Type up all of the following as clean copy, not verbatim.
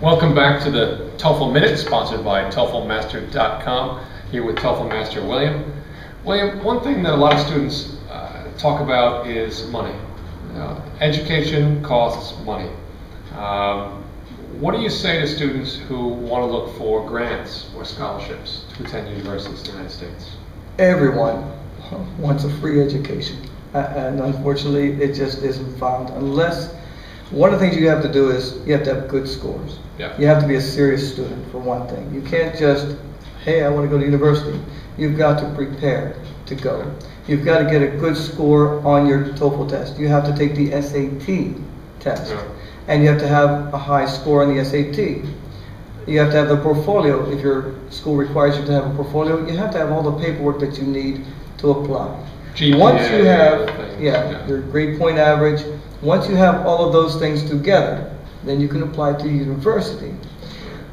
Welcome back to the TOEFL Minute, sponsored by toefl-master.com, here with TOEFL Master William. William, one thing that a lot of students talk about is money. Education costs money. What do you say to students who want to look for grants or scholarships to attend universities in the United States? Everyone wants a free education, and unfortunately it just isn't found unless one of the things you have to do is you have to have good scores. Yeah. You have to be a serious student, for one thing. You can't just, hey, I want to go to university. You've got to prepare to go. You've got to get a good score on your TOEFL test. You have to take the SAT test. Yeah. And you have to have a high score on the SAT. You have to have the portfolio. If your school requires you to have a portfolio, you have to have all the paperwork that you need to apply. GPA, once you have your grade point average, once you have all of those things together, then you can apply to university.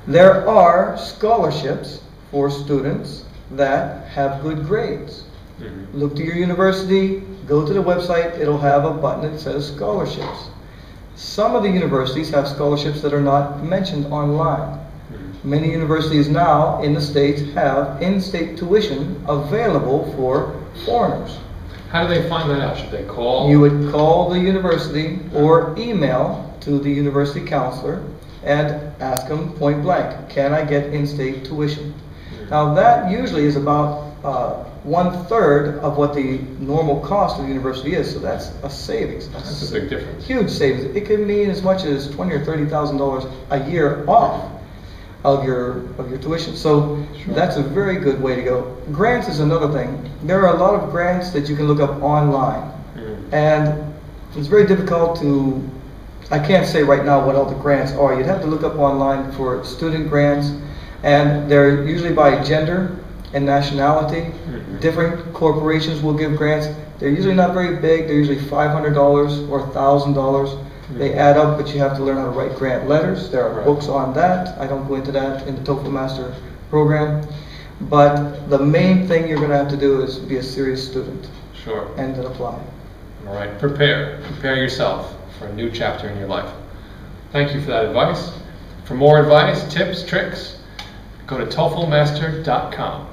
There are scholarships for students that have good grades. Mm-hmm. Look to your university, go to the website, it'll have a button that says scholarships. Some of the universities have scholarships that are not mentioned online. Mm-hmm. Many universities now in the States have in-state tuition available for foreigners. How do they find that out? Should they call? You would call the university or email to the university counselor and ask them point blank, can I get in-state tuition? Mm-hmm. Now that usually is about 1/3 of what the normal cost of the university is, so that's a savings. That's a big difference. Huge savings. It can mean as much as $20,000 or $30,000 a year off of your tuition. So sure. That's a very good way to go. Grants is another thing. There are a lot of grants that you can look up online, and it's very difficult to. I can't say right now what all the grants are. You'd have to look up online for student grants, and they're usually by gender and nationality. Mm-hmm. Different corporations will give grants. They're usually not very big. They're usually $500 or $1,000. Mm-hmm. They add up, but you have to learn how to write grant letters. There are books on that. I don't go into that in the TOEFL Master program. But the main thing you're going to have to do is be a serious student. Sure. And then apply. All right. Prepare yourself for a new chapter in your life. Thank you for that advice. For more advice, tips, tricks, go to toefl-master.com.